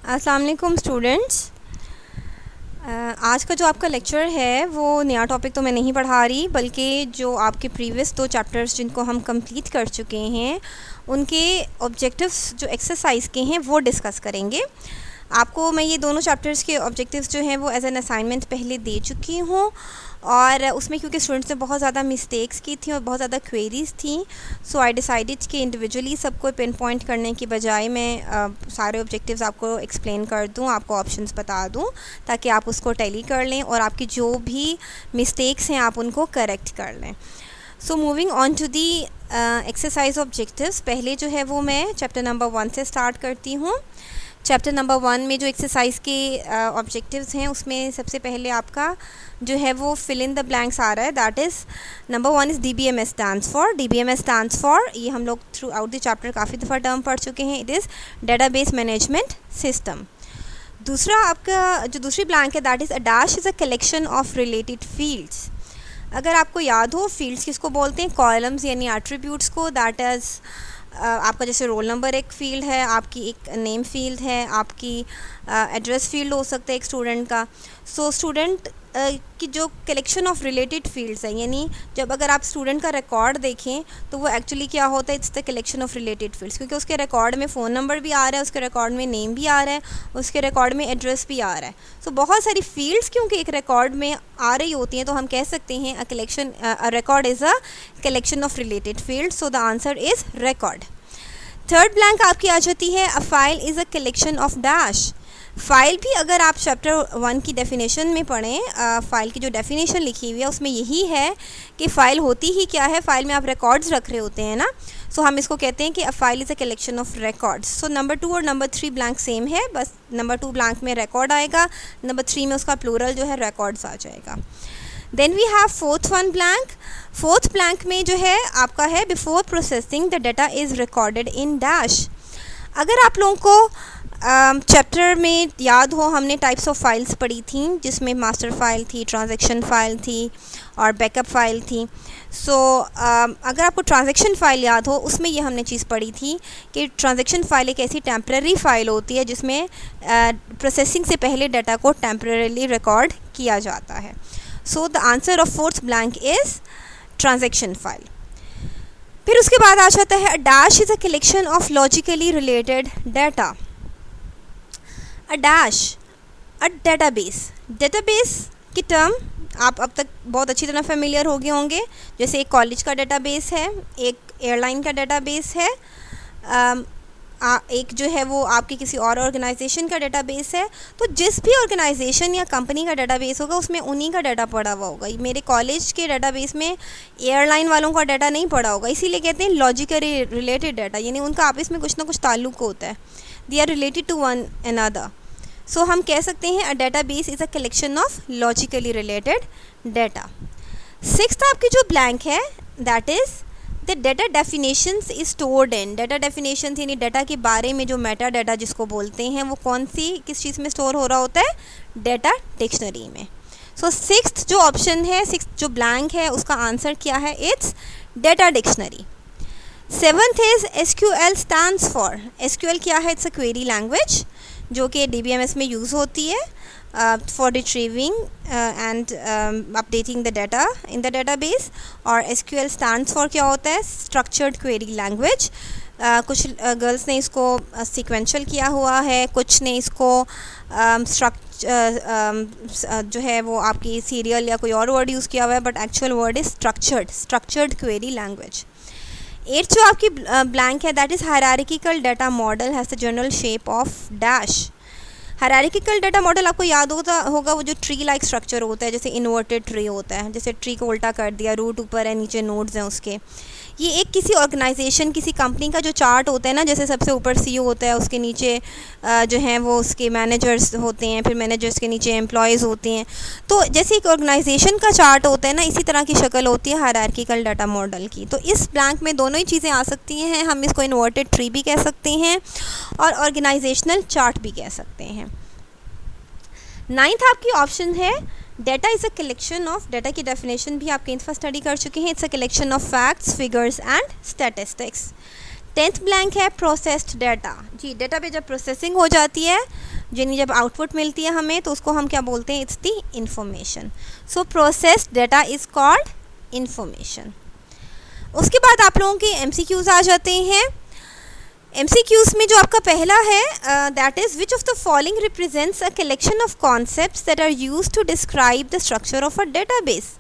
अस्सलाम वालेकुम स्टूडेंट्स। आज का जो आपका लेक्चर है वो नया टॉपिक तो मैं नहीं पढ़ा रही, बल्कि जो आपके प्रीवियस 2 चैप्टर्स जिनको हम कंप्लीट कर चुके हैं उनके ऑब्जेक्टिव्स जो एक्सरसाइज के हैं वो डिस्कस करेंगे। आपको मैं ये दोनों चैप्टर्स के ऑब्जेक्टिव्स जो हैं वो एज एन असाइनमेंट पहले दे चुकी हूँ, और उसमें क्योंकि स्टूडेंट्स ने बहुत ज़्यादा मिस्टेक्स की थी और बहुत ज़्यादा क्वेरीज़ थी, सो आई डिसाइडेड कि इंडिविजुअली सबको पिन पॉइंट करने की बजाय मैं सारे ऑब्जेक्टिव्स आपको एक्सप्लेन कर दूँ, आपको ऑप्शंस बता दूँ ताकि आप उसको टैली कर लें और आपकी जो भी मिस्टेक्स हैं आप उनको करेक्ट कर लें। So moving on to the exercise objectives, पहले जो है वो मैं चैप्टर नंबर 1 से स्टार्ट करती हूँ। चैप्टर नंबर 1 में जो एक्सरसाइज के ऑब्जेक्टिव्स हैं उसमें सबसे पहले आपका जो है वो फिल इन द ब्लैंक्स आ रहा है। That is number 1 is DBMS stands for. DBMS stands for, ये हम लोग थ्रू आउट द चैप्टर काफ़ी दफ़ा टर्म पढ़ चुके हैं। It is database management system. दूसरा आपका जो दूसरी ब्लैंक है that is a dash is a collection of related fields. अगर आपको याद हो, फील्ड्स किसको बोलते हैं? कॉलम्स यानी एट्रीब्यूट्स को। दैट इज़ आपका जैसे रोल नंबर एक फ़ील्ड है, आपकी एक नेम फ़ील्ड है, आपकी एड्रेस फ़ील्ड हो सकता है एक स्टूडेंट का। सो स्टूडेंट की जो कलेक्शन ऑफ रिलेटेड फील्ड्स है, यानी जब अगर आप स्टूडेंट का रिकॉर्ड देखें तो वो एक्चुअली क्या होता है, it's the collection of related fields, क्योंकि उसके रिकॉर्ड में फ़ोन नंबर भी आ रहा है, उसके रिकॉर्ड में नेम भी आ रहा है, उसके रिकॉर्ड में एड्रेस भी आ रहा है। सो बहुत सारी फील्ड्स क्योंकि एक रिकॉर्ड में आ रही होती हैं, तो हम कह सकते हैं a record is a collection of related fields. So the answer is record. Third blank आपकी आ जाती है अ file is a collection of dash. File भी अगर आप चैप्टर 1 की डेफिनेशन में पढ़ें, फ़ाइल की जो डेफिनेशन लिखी हुई है उसमें यही है कि फ़ाइल होती ही क्या है, फ़ाइल में आप रिकॉर्ड्स रख रहे होते हैं ना। सो हम इसको कहते हैं कि a file is a collection of records. So number 2 और नंबर 3 ब्लैंक सेम है, बस नंबर 2 ब्लैंक में रिकॉर्ड आएगा, नंबर 3 में उसका प्लूरल जो है रिकॉर्ड्स आ जाएगा। Then we have fourth one blank. Fourth blank में जो है आपका है before processing the data is recorded in dash. अगर आप लोगों को चैप्टर में याद हो, हमने टाइप्स ऑफ फाइल्स पढ़ी थी जिसमें मास्टर फाइल थी, ट्रांजैक्शन फ़ाइल थी और बैकअप फ़ाइल थी। सो अगर आपको ट्रांजैक्शन फ़ाइल याद हो, उसमें ये हमने चीज़ पढ़ी थी कि ट्रांजैक्शन फ़ाइल एक ऐसी टेम्प्रेरी फ़ाइल होती है जिसमें प्रोसेसिंग से पहले डाटा को टेम्प्रेरीली रिकॉर्ड किया जाता है। So the answer of fourth blank is transaction file. फिर उसके बाद आ जाता है अ dash is a collection of logically related data. A dash, a database. Database की टर्म आप अब तक बहुत अच्छी तरह फेमिलियर हो गए होंगे। जैसे एक कॉलेज का डेटाबेस है, एक एयरलाइन का डेटाबेस है, एक जो है वो आपकी किसी और ऑर्गेनाइजेशन का डेटाबेस है। तो जिस भी ऑर्गेनाइजेशन या कंपनी का डेटाबेस होगा उसमें उन्हीं का डाटा पड़ा हुआ होगा। मेरे कॉलेज के डेटाबेस में एयरलाइन वालों का डाटा नहीं पड़ा होगा, इसीलिए कहते हैं लॉजिकली रिलेटेड डाटा, यानी उनका आपस में कुछ ना कुछ ताल्लुक होता है, they are related to one another. So हम कह सकते हैं a database is a collection of logically related data. Sixth आपकी जो ब्लैंक है that is the data definitions is stored in. Data definitions यानी डाटा के बारे में जो मेटा डाटा जिसको बोलते हैं वो कौन सी किस चीज़ में स्टोर हो रहा होता है? डाटा डिक्शनरी में। सो सिक्स्थ जो ऑप्शन है, सिक्स्थ जो ब्लैंक है, उसका आंसर क्या है? It's data dictionary. Seventh is SQL stands for. SQL क्या है? इट्स अ क्वेरी लैंग्वेज जो कि DBMS में यूज़ होती है for retrieving and updating the data in the database। और SQL stands for क्या होता है? Structured Query Language। कुछ गर्ल्स ने इसको सीक्वेंशियल किया हुआ है, कुछ ने इसको जो है वो आपकी सीरियल या कोई और वर्ड यूज़ किया हुआ है, but actual word is structured query language. Eighth जो आपकी ब्लैंक है that is hierarchical data model has the general shape of dash. Hierarchical data model आपको याद होगा वो जो ट्री लाइक स्ट्रक्चर होता है, जैसे इन्वर्टेड ट्री होता है, जैसे ट्री को उल्टा कर दिया, रूट ऊपर है, नीचे नोड्स हैं उसके। ये एक किसी ऑर्गेनाइजेशन, किसी कंपनी का जो चार्ट होता है ना, जैसे सबसे ऊपर CEO होता है, उसके नीचे जो हैं वो उसके मैनेजर्स होते हैं, फिर मैनेजर्स के नीचे एम्प्लॉयज़ होते हैं। तो जैसे एक ऑर्गेनाइजेशन का चार्ट होता है ना, इसी तरह की शक्ल होती है हायरार्किकल डाटा मॉडल की। तो इस ब्लैंक में दोनों ही चीज़ें आ सकती हैं, हम इसको इन्वर्टेड ट्री भी कह सकते हैं और ऑर्गेनाइजेशनल चार्ट भी कह सकते हैं। नाइन्थ आपकी ऑप्शन है data is a collection of. Data की डेफिनेशन भी आप कहीं दफ़ा स्टडी कर चुके हैं। It's a collection of facts, figures and statistics. 10th blank है प्रोसेस्ड डाटा। जी, डाटा पे जब प्रोसेसिंग हो जाती है, यानी जब आउटपुट मिलती है हमें, तो उसको हम क्या बोलते हैं? It's the information. So processed data is called information. उसके बाद आप लोगों के MCQs आ जाते हैं। MCQs में जो आपका पहला है that is which of the following represents a collection of concepts that are used to describe the structure of a database.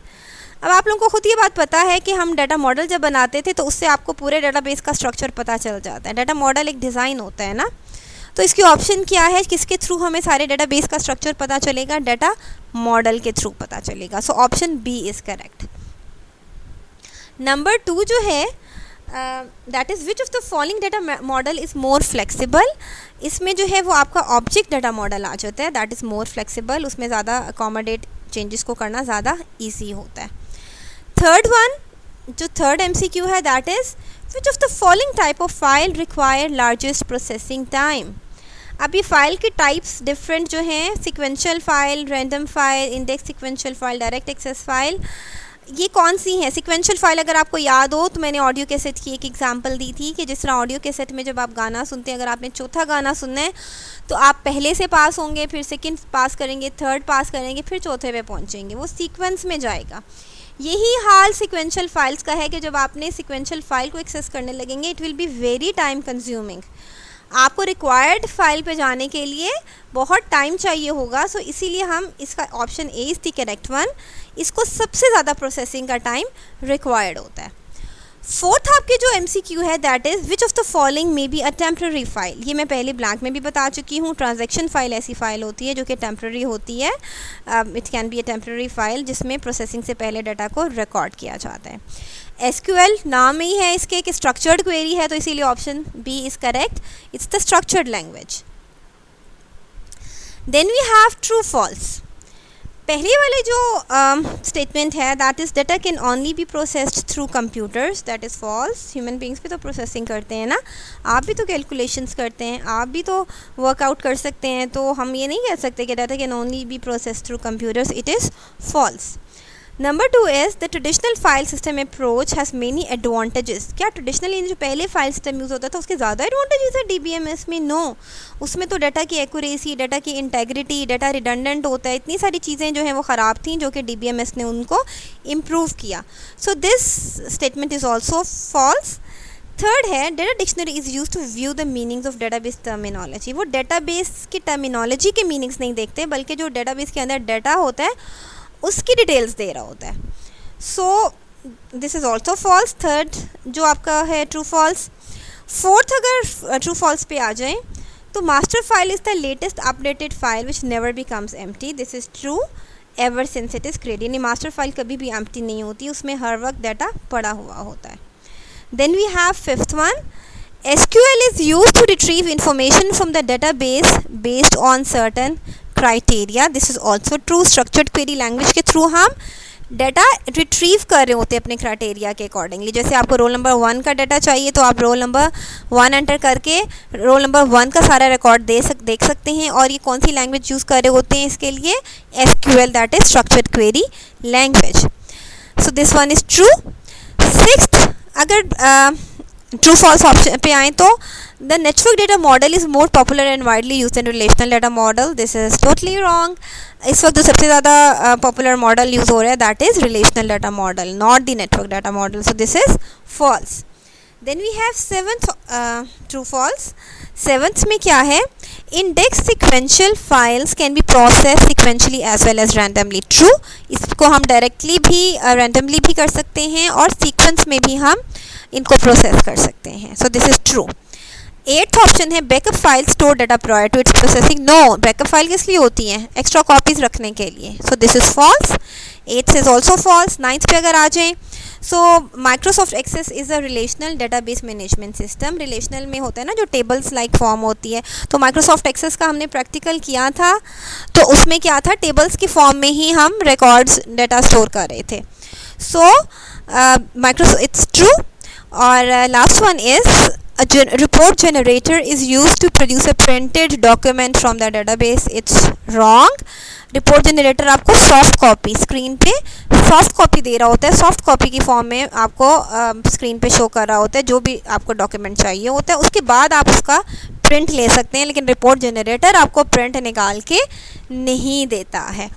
अब आप लोगों को खुद ये बात पता है कि हम डाटा मॉडल जब बनाते थे तो उससे आपको पूरे डाटाबेस का स्ट्रक्चर पता चल जाता है। डाटा मॉडल एक डिज़ाइन होता है ना, तो इसकी ऑप्शन क्या है? किसके थ्रू हमें सारे डाटाबेस का स्ट्रक्चर पता चलेगा? डाटा मॉडल के थ्रू पता चलेगा। So option B is correct. Number 2 जो है that is which of the following data model is more flexible. इसमें जो है वो आपका ऑब्जेक्ट डाटा मॉडल आ जाता है, दैट इज़ मोर फ्लेक्सिबल। उसमें ज़्यादा अकोमोडेट चेंजेस को करना ज़्यादा ईजी होता है। थर्ड वन, जो थर्ड MCQ है that is which of the following type of file require largest processing time. अब ये फाइल के टाइप्स डिफरेंट जो हैं, sequential file, random file, index sequential file, direct access file, ये कौन सी हैं? सिक्वेंशियल फ़ाइल अगर आपको याद हो तो मैंने ऑडियो कैसेट की एक एग्जांपल दी थी कि जिस तरह ऑडियो कैसेट में जब आप गाना सुनते हैं, अगर आपने चौथा गाना सुनना है तो आप पहले से पास होंगे, फिर सेकंड पास करेंगे, थर्ड पास करेंगे, फिर चौथे पे पहुंचेंगे, वो सीक्वेंस में जाएगा। यही हाल सिक्वेंशियल फाइल्स का है कि जब आपने सिक्वेंशियल फाइल को एक्सेस करने लगेंगे it will be very time consuming. आपको रिक्वायर्ड फाइल पे जाने के लिए बहुत टाइम चाहिए होगा। सो इसीलिए हम इसका option A is the correct one. इसको सबसे ज़्यादा प्रोसेसिंग का टाइम रिक्वायर्ड होता है। फोर्थ आपके जो MCQ है that is which of the following may be a temporary file. ये मैं पहले ब्लैंक में भी बता चुकी हूँ। ट्रांजैक्शन फ़ाइल ऐसी फ़ाइल होती है जो कि टेम्प्रेरी होती है। It can be a temporary file जिसमें प्रोसेसिंग से पहले डाटा को रिकॉर्ड किया जाता है। SQL नाम ही है इसके कि स्ट्रक्चर्ड क्वेरी है, तो इसीलिए option B is correct. It's the structured language. Then we have true false. पहले वाले जो स्टेटमेंट है that is data can only be processed through computers, that is false. Human beings भी तो प्रोसेसिंग करते हैं ना, आप भी तो कैलकुलेशंस करते हैं, आप भी तो वर्कआउट कर सकते हैं, तो हम ये नहीं कह सकते कि data can only be processed through computers. It is false. Number 2 is the traditional file system approach has many advantages. क्या ट्रेडिशनली जो पहले फाइल सिस्टम यूज़ होता था उसके ज़्यादा एडवांटेजेस है DBMS में? नो, उसमें तो डाटा की एक्यूरेसी, डाटा की इंटेग्रिटी, डाटा रिडंडेंट होता है, इतनी सारी चीज़ें जो हैं वो ख़राब थी जो कि DBMS ने उनको इम्प्रूव किया। So this statement is also false. Third है data dictionary is use to view the meanings of database terminology. वो डेटाबेस की टर्मिनोलॉजी के मीनिंग्स नहीं देखते बल्कि जो डेटाबेस के अंदर डाटा होता है उसकी डिटेल्स दे रहा होता है। So this is also false. Third जो आपका है ट्रू फॉल्स। फोर्थ अगर ट्रू फॉल्स पे आ जाएं तो master file is the latest updated file which never becomes empty. This is true ever since it is created. यानी मास्टर फाइल कभी भी एम्प्टी नहीं होती, उसमें हर वक्त डाटा पड़ा हुआ होता है। Then we have fifth one, SQL is used to retrieve information from the database based on certain criteria. This is also true. Structured query language के थ्रू हम डाटा रिट्रीव कर रहे होते हैं अपने क्राइटेरिया के अकॉर्डिंगली। जैसे आपको रोल नंबर 1 का डाटा चाहिए तो आप रोल नंबर 1 एंटर करके रोल नंबर 1 का सारा रिकॉर्ड देख सकते हैं। और ये कौन सी लैंग्वेज यूज़ कर रहे होते हैं इसके लिए? SQL, that is structured query language. So this one is true. Sixth, अगर ट्रू फॉल्स ऑप्शन पे आए तो the network data model is more popular and widely use in relational data model. This is totally wrong. इस वक्त जो सबसे ज़्यादा popular model use हो रहा है that is relational data model, not the network data model. So this is false. Then we have seventh true false. Seventh में क्या है? Index sequential files can be process sequentially as well as randomly. True, इसको हम directly भी randomly भी कर सकते हैं और सीक्वेंस में भी हम इनको प्रोसेस कर सकते हैं। So this is true. Eighth option है backup file store data prior to its processing. No, backup file किस लिए होती हैं? एक्स्ट्रा कॉपीज़ रखने के लिए। So this is false. Eighth is also false. Ninth पे अगर आ जाएँ so Microsoft Access is a relational database management system. Relational में होता है ना जो टेबल्स लाइक फॉर्म होती है, तो माइक्रोसॉफ्ट एक्सेस का हमने प्रैक्टिकल किया था तो उसमें क्या था? टेबल्स की फॉर्म में ही हम रिकॉर्ड्स डाटा स्टोर कर रहे थे। So Microsoft it's true. और last one is report generator is used to produce a printed document from the database. It's wrong. Report generator आपको सॉफ्ट कॉपी स्क्रीन पे soft copy दे रहा होता है, soft copy की फॉर्म में आपको screen पे शो कर रहा होता है जो भी आपको डॉक्यूमेंट चाहिए होता है, उसके बाद आप उसका प्रिंट ले सकते हैं, लेकिन रिपोर्ट जनरेटर आपको प्रिंट निकाल के नहीं देता है.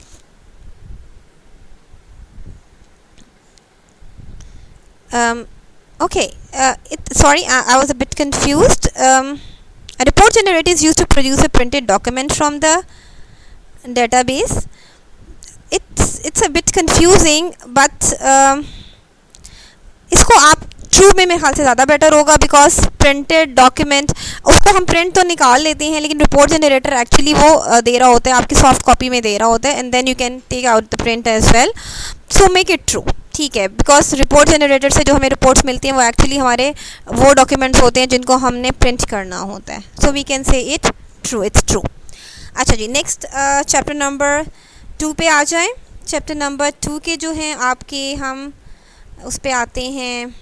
Okay, sorry, I was a bit confused. A report generator is used to produce a printed document from the database. It's a bit confusing, but इसको आप ट्रू में मेरे ख्याल से ज़्यादा बेटर होगा, बिकॉज प्रिंटेड डॉक्यूमेंट उसको हम प्रिंट तो निकाल लेते हैं, लेकिन रिपोर्ट जनरेटर एक्चुअली वो दे रहा होता है, आपकी सॉफ्ट कॉपी में दे रहा होता है, and then you can take out the print as well. So make it true. ठीक है, बिकॉज रिपोर्ट जनरेटर से जो हमें रिपोर्ट्स मिलती हैं वो एक्चुअली हमारे वो डॉक्यूमेंट्स होते हैं जिनको हमने प्रिंट करना होता है. So we can say it true, it's true. अच्छा जी, नेक्स्ट चैप्टर नंबर 2 पे आ जाएं. चैप्टर नंबर 2 के जो हैं आपके हम उस पे आते हैं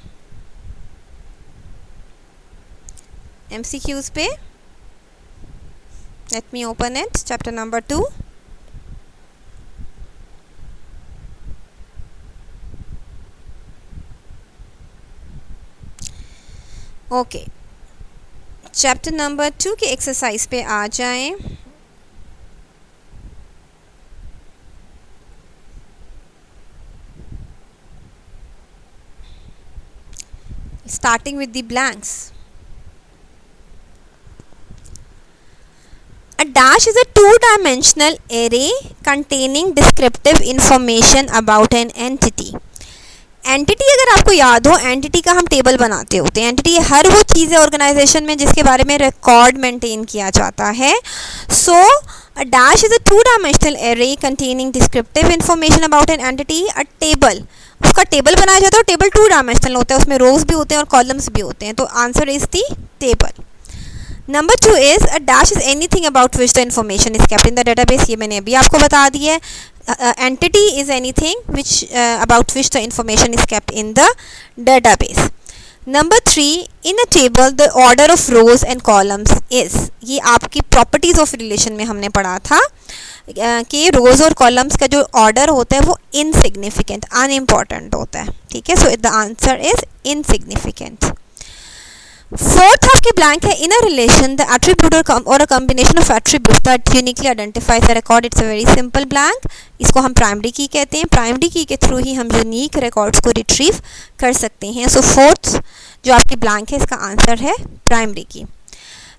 MCQs पे. Let me open it. Chapter number 2. Okay, chapter number 2 के एक्सरसाइज पे आ जाएं. Starting with the blanks. A dash is a two-dimensional array containing descriptive information about an entity. Entity अगर आपको याद हो, एंटिटी का हम टेबल बनाते होते हैं. एंटिटी हर वो चीज़ है ऑर्गेनाइजेशन में जिसके बारे में रिकॉर्ड मेंटेन किया जाता है. So a dash is a two dimensional array containing descriptive information about an entity. A table, उसका टेबल बनाया जाता है और टेबल टू डायमेंशनल होता है, उसमें रोज भी होते हैं और कॉलम्स भी होते हैं. तो answer is the table. Number 2 is a dash is anything about which the information is kept in the database. ये मैंने अभी आपको बता दिया है. Entity is anything which about which the information is kept in the database. Number 3, in a table the order of rows and columns is. ये आपकी properties of relation में हमने पढ़ा था कि रोज और कॉलम्स का जो ऑर्डर होता है वो इनसिग्निफिकेंट, अनइम्पॉर्टेंट होता है. ठीक है, so the answer is insignificant. Fourth आपकी ब्लैंक है. इन अ रिलेशन द एट्रीब्यूट और a combination of attributes that uniquely identifies the record. It's a very simple blank. इसको हम प्राइमरी की कहते हैं. प्राइमरी की के थ्रू ही हम यूनिक रिकॉर्ड्स को रिट्रीव कर सकते हैं. सो फोर्थ जो आपकी ब्लैंक है इसका आंसर है प्राइमरी की.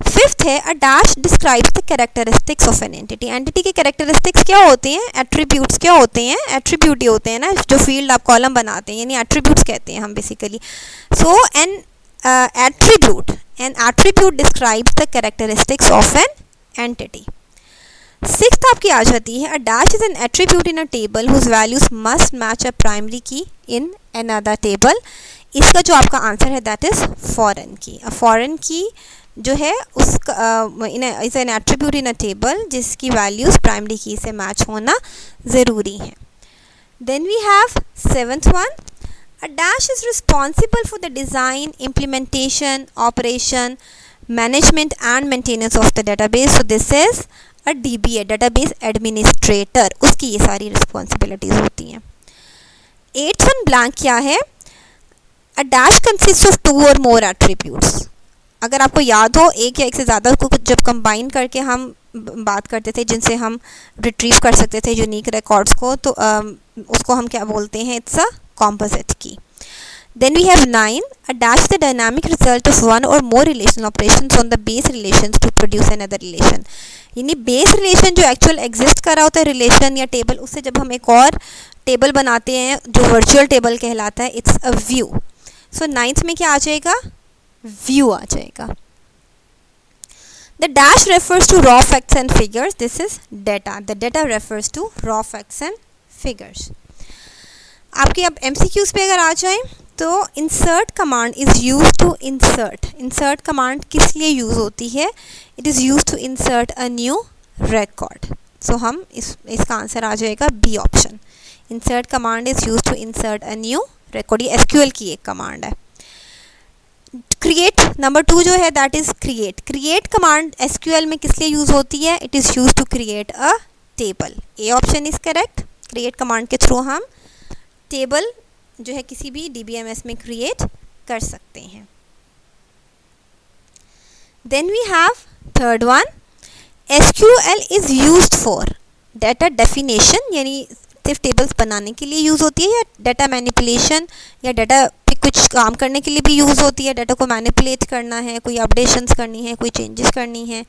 फिफ्थ है a dash describes the characteristics of an entity. Entity के कैरेक्टरिस्टिक्स क्या होते हैं? एट्रीब्यूट्स. क्या होते हैं? एट्रीब्यूट ही होते हैं ना, जो फील्ड आप कॉलम बनाते हैं, यानी एट्रीब्यूट्स कहते हैं हम basically. So an an attribute describes the characteristics of an entity. Sixth आपकी आ जाती है. A dash is an attribute in a table whose values must match a primary key in another table. इसका जो आपका आंसर है that is foreign key. A foreign key जो है उसका is an attribute in a table जिसकी values primary key से match होना ज़रूरी है. Then we have seventh one. A dash is responsible for the design, implementation, operation, management and maintenance of the database. So this is a DBA, database administrator. उसकी ये सारी responsibilities होती हैं. Eighth one blank क्या है? A dash consists of 2 or more attributes. अगर आपको याद हो, एक या एक से ज़्यादा को जब कंबाइन करके हम बात करते थे जिनसे हम रिट्रीव कर सकते थे यूनिक रिकॉर्ड्स को, तो उसको हम क्या बोलते हैं? It's a composite key. Then we have 9. A dash is the dynamic result of one or more relational operations on the base relations to produce another relation. यानी बेस रिलेशन जो actual exist कर रहा होता है relation या table, उससे जब हम एक और टेबल बनाते हैं जो वर्चुअल टेबल कहलाता है, it's a view. So ninth में क्या आ जाएगा? व्यू आ जाएगा. The dash refers to raw facts and figures. This is data. The data refers to raw facts and figures. आपके अब MCQs पे अगर आ जाएं तो insert command is use to insert. Insert command किस लिए यूज़ होती है? It is use to insert a new record. So हम इसका आंसर आ जाएगा B option. Insert command is use to insert a new record. ये SQL की एक कमांड है. क्रिएट नंबर 2 जो है that is create command SQL में किस लिए यूज़ होती है? It is use to create a table. A option is correct. Create command के थ्रू हम टेबल जो है किसी भी DBMS में क्रिएट कर सकते हैं। Then we have third one, SQL is used for data definition, यानी सिर्फ टेबल्स बनाने के लिए यूज़ होती है, या डाटा मैनिपुलेशन या डाटा पे कुछ काम करने के लिए भी यूज़ होती है। डाटा को मैनिपुलेट करना है, कोई अपडेशंस करनी है, कोई चेंजेस करनी है,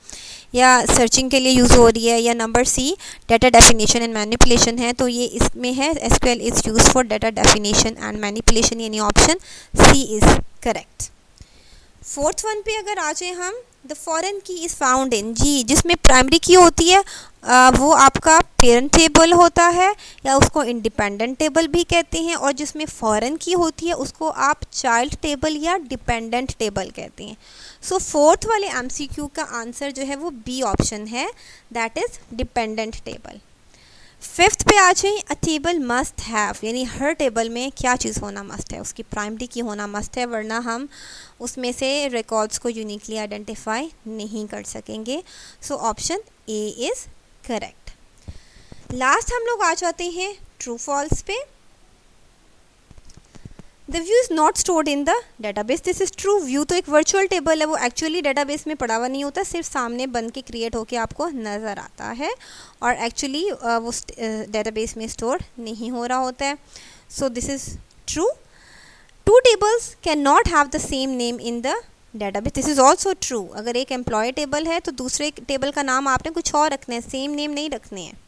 या सर्चिंग के लिए यूज़ हो रही है। या number C data definition and manipulation है, तो ये इसमें है SQL is use for data definition and manipulation, यानी option C is correct. Fourth one पे अगर आ जाए हम, the foreign key is found in जी, जिसमें प्राइमरी की होती है वो आपका पेरेंट टेबल होता है, या उसको इंडिपेंडेंट टेबल भी कहते हैं, और जिसमें फॉरेन की होती है उसको आप चाइल्ड टेबल या डिपेंडेंट टेबल कहते हैं। सो फोर्थ वाले MCQ का आंसर जो है वो बी ऑप्शन है, that is dependent table. Fifth पे आ जाए, अ टेबल मस्ट हैव, यानी हर टेबल में क्या चीज़ होना मस्ट है? उसकी प्राइमरी की होना मस्ट है, वरना हम उसमें से रिकॉर्ड्स को यूनिकली आइडेंटिफाई नहीं कर सकेंगे। So option A is correct. Last हम लोग आ जाते हैं ट्रू फॉल्स पे। The view is not stored in the database, this is true. View तो एक वर्चुअल टेबल है, वो एक्चुअली डेटाबेस में पड़ा हुआ नहीं होता, सिर्फ सामने बन के क्रिएट होके आपको नज़र आता है, और एक्चुअली वो डेटाबेस में स्टोर नहीं हो रहा होता है। So this is true. Two tables can not have the same name in the database, this is also true. अगर एक एम्प्लॉय टेबल है तो दूसरे टेबल का नाम आपने कुछ और रखना है, सेम नेम नहीं रखने हैं।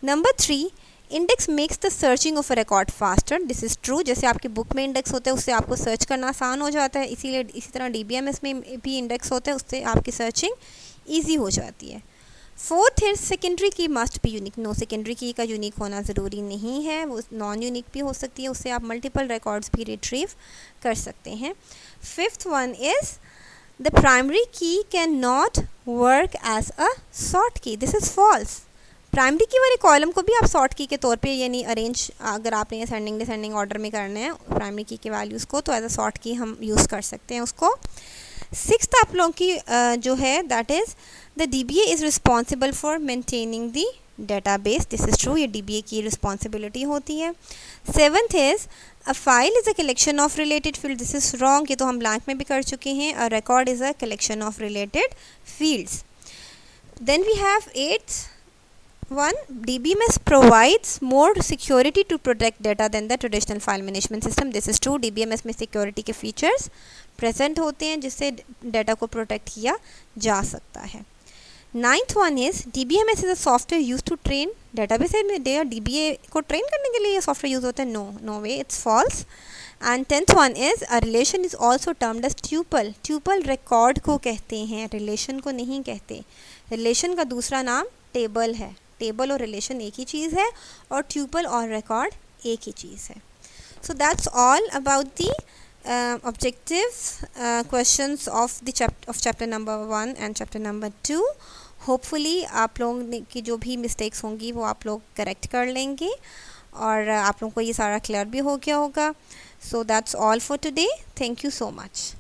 Number 3, index makes the searching of a record faster, this is true. जैसे आपकी बुक में इंडेक्स होता है उससे आपको सर्च करना आसान हो जाता है, इसीलिए इसी तरह DBMS में भी इंडेक्स होता है, उससे आपकी सर्चिंग ईजी हो जाती है। फोर्थ है, secondary key must be unique, no, secondary key का यूनिक होना ज़रूरी नहीं है, वो नॉन यूनिक भी हो सकती है, उससे आप मल्टीपल रिकॉर्ड्स भी रिट्रीव कर सकते हैं। Fifth one is the primary key can not work as a sort key, this is false. Primary key वाले कॉलम को भी आप सॉर्ट की के तौर पे, यानी अरेंज अगर आपने असेंडिंग डिसेंडिंग ऑर्डर में करना है प्राइमरी की के वैल्यूज़ को, तो एज अ सॉर्ट की हम यूज़ कर सकते हैं उसको। सिक्स्थ आप लोगों की जो है that is the DBA is responsible for maintaining the database, this is true, ये DBA की रिस्पॉन्सिबिलिटी होती है। Seventh is a file is a collection of related field, this is wrong, ये तो हम ब्लैंक में भी कर चुके हैं। A record is a collection of related fields. Then we have eighth one, DBMS provides more security to protect data than the traditional file management system, this is true। DBMS में security के features present होते हैं जिससे data को protect किया जा सकता है। Ninth one is DBMS is a software use to train database, में DBA को ट्रेन करने के लिए ये सॉफ्टवेयर यूज़ होता है, no way, it's false. And tenth one is a relation is also termed as tuple, tuple record को कहते हैं, रिलेशन को नहीं कहते। रिलेशन का दूसरा नाम टेबल है, टेबल और रिलेशन एक ही चीज़ है, और ट्यूपल और रिकॉर्ड एक ही चीज़ है। So that's all about the objective questions of the chapter number 1 and chapter number 2। Hopefully आप लोगों की जो भी मिस्टेक्स होंगी वो आप लोग करेक्ट कर लेंगे, और आप लोगों को ये सारा क्लियर भी हो गया होगा। So that's all for today, thank you so much.